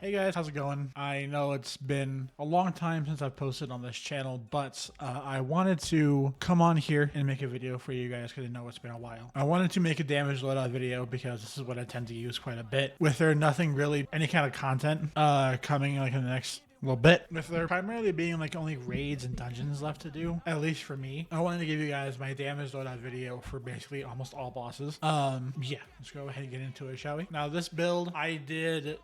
Hey guys, how's it going? I know it's been a long time since I've posted on this channel, but I wanted to come on here and make a video for you guys because I know it's been a while. I wanted to make a damage loadout video because this is what I tend to use quite a bit. With there nothing really, any kind of content coming like in the next little bit, with there primarily being like only raids and dungeons left to do, at least for me. I wanted to give you guys my damage loadout video for basically almost all bosses. Yeah, let's go ahead and get into it, shall we? Now this build, I did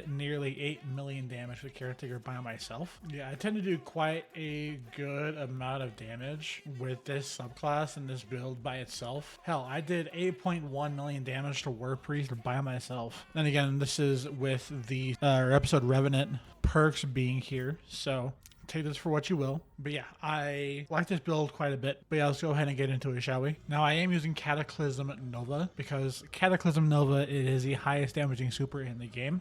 nearly 8 million damage with Caretaker by myself. Yeah, I tend to do quite a good amount of damage with this subclass and this build by itself. Hell, I did 8.1 million damage to War Priest by myself. Then again, this is with the episode Revenant perks being here, so take this for what you will. But yeah, I like this build quite a bit. But yeah, let's go ahead and get into it, shall we? Now I am using Cataclysm Nova because Cataclysm Nova, it is the highest damaging super in the game.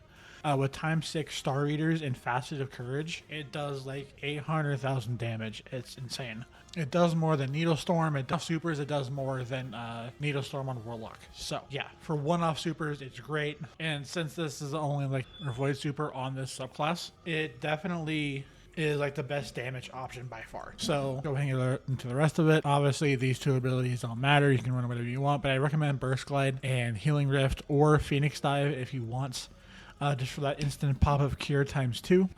With times 6 Star Eaters and Facet of Courage, it does like 800,000 damage. It's insane. It does more than Needlestorm. It does supers. It does more than Needlestorm on Warlock. So yeah, for one-off supers, it's great. And since this is only like a Void super on this subclass, it definitely is like the best damage option by far. So go ahead and get into the rest of it. Obviously these two abilities don't matter, you can run whatever you want, but I recommend Burst Glide and Healing Rift or Phoenix Dive if you want. Just for that instant pop of cure times 2.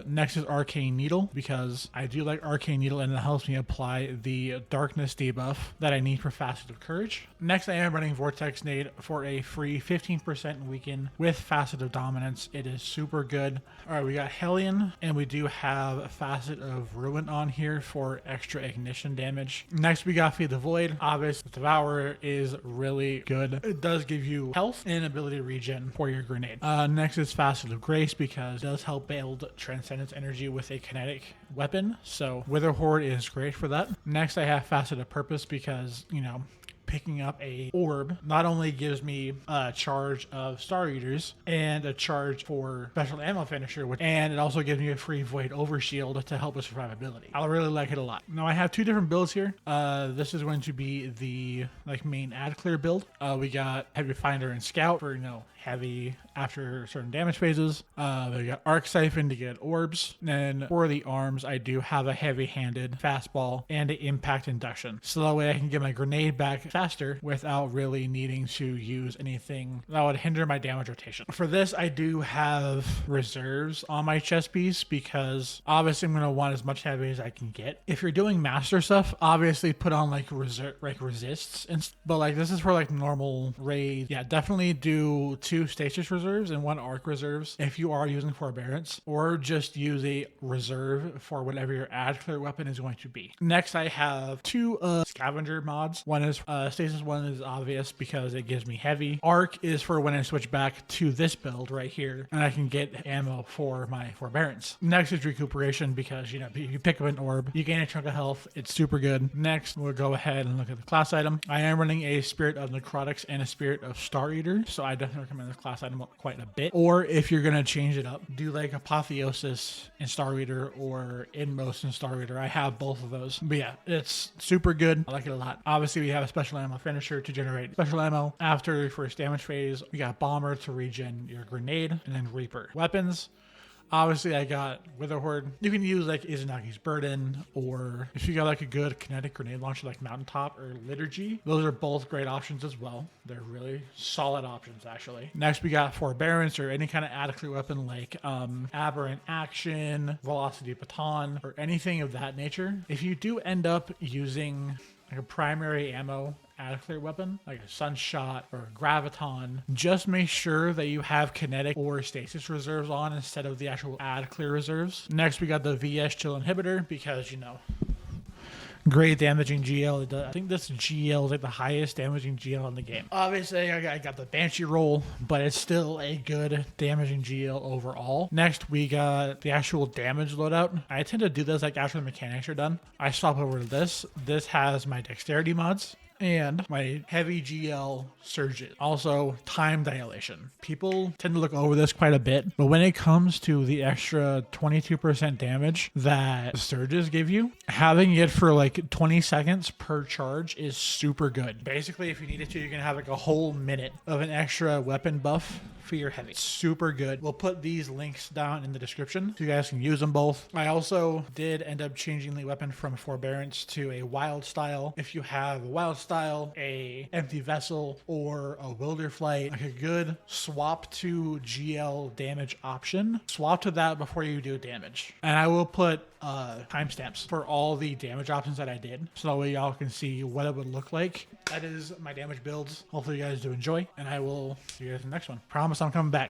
Next is Arcane Needle, because I do like Arcane Needle and it helps me apply the darkness debuff that I need for Facet of Courage. Next I am running Vortex Nade for a free 15% weaken with Facet of Dominance. It is super good. Alright, we got Hellion, and we do have Facet of Ruin on here for extra ignition damage. Next we got Feed the Void. Obviously Devour is really good. It does give you health and ability regen for your grenade. Next is Facet of Grace, because it does help build Transcendence energy with a kinetic weapon, so Witherhoard is great for that. Next I have Facet of Purpose, because, you know, picking up a orb not only gives me a charge of Star Eaters and a charge for special ammo finisher, and it also gives me a free Void Overshield to help with survivability. I really like it a lot. Now I have two different builds here. This is going to be the main ad clear build. We got Heavy Finder and Scout for, you know, heavy after certain damage phases. We got Arc Siphon to get orbs. And then for the arms, I do have a heavy-handed fastball and an impact induction, so that way I can get my grenade back faster without really needing to use anything that would hinder my damage rotation. For this, I do have reserves on my chest piece, because obviously I'm going to want as much heavy as I can get. If you're doing master stuff, obviously put on like resists, but like this is for like normal raid. Yeah, definitely do 2 stasis reserves and 1 arc reserves if you are using forbearance, or just use a reserve for whatever your ad clear weapon is going to be. Next I have 2 scavenger mods. One is stasis, one is obvious because it gives me heavy. Arc is for when I switch back to this build right here and I can get ammo for my forbearance. Next is recuperation, because, you know, you pick up an orb, you gain a chunk of health. It's super good. Next we'll go ahead and look at the class item. I am running a Spirit of Necrotics and a Spirit of Star Eater, so I definitely recommend this class item quite a bit. Or if you're gonna change it up, do like Apotheosis and Star Eater or Inmost and Star Eater. I have both of those. But yeah, it's super good. I like it a lot. Obviously we have a special ammo finisher to generate special ammo after your first damage phase. We got Bomber to regen your grenade, and then Reaper. Weapons, obviously I got Witherhoard. You can use like Izunagi's Burden, or if you got like a good kinetic grenade launcher like Mountaintop or Liturgy, those are both great options as well. They're really solid options actually. Next we got Forbearance, or any kind of ad clear weapon like Aberrant Action, Velocity Baton, or anything of that nature. If you do end up using like a primary ammo ad clear weapon like a Sunshot or a Graviton, just make sure that you have kinetic or stasis reserves on instead of the actual ad clear reserves. Next we got the VS Chill Inhibitor, because, you know, great damaging GL. I think this GL is like the highest damaging GL in the game. Obviously I got the Banshee roll, but it's still a good damaging GL overall. Next we got the actual damage loadout. I tend to do this like after the mechanics are done. I swap over to this. This has my dexterity mods and my heavy GL surges. Also, time dilation. People tend to look over this quite a bit, but when it comes to the extra 22% damage that surges give you, having it for like 20 seconds per charge is super good. Basically, if you needed to, you can have like a whole minute of an extra weapon buff for your heavy. Super good. We'll put these links down in the description so you guys can use them both. I also did end up changing the weapon from Forbearance to a wild style. If you have a wild style, a empty vessel, or a wilder flight, like a good swap to GL damage option, swap to that before you do damage. And I will put timestamps for all the damage options that I did, so that way y'all can see what it would look like. That is my damage builds. Hopefully you guys do enjoy, and I will see you guys in the next one. Promise I'm coming back.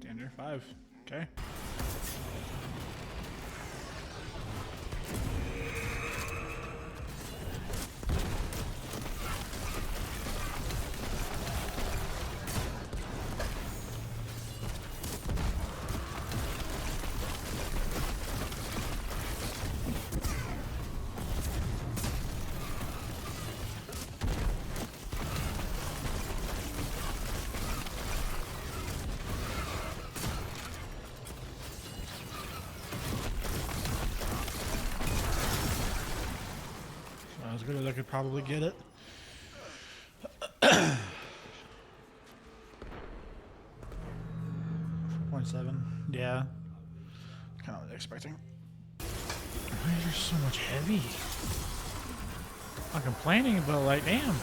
Standard 5. Okay. As good as I could probably get it. 4.7. Yeah. Kind of was expecting. Why is there so much heavy? I'm complaining, but like, damn.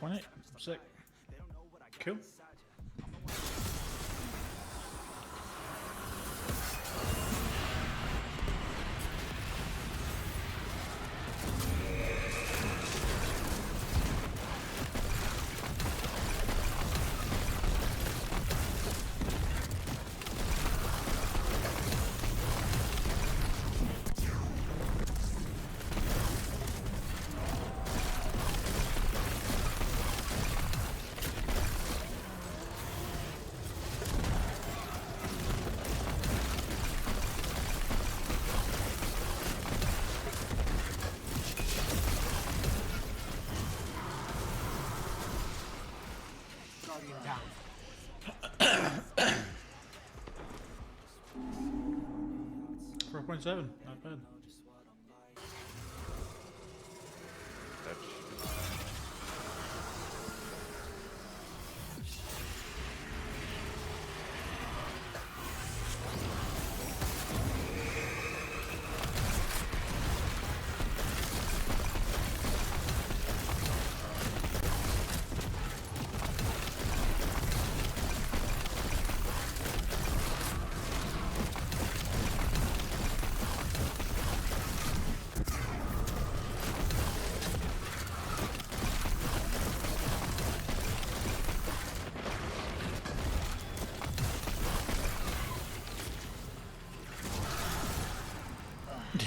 .8. Sick. Cool. 4.7. Not bad.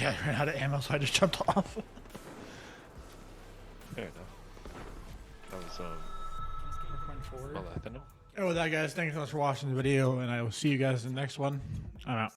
Yeah, I ran out of ammo, so I just jumped off. Fair enough. That was Alethonym. Oh, with that, guys, thanks so much for watching the video, and I will see you guys in the next one. I'm out.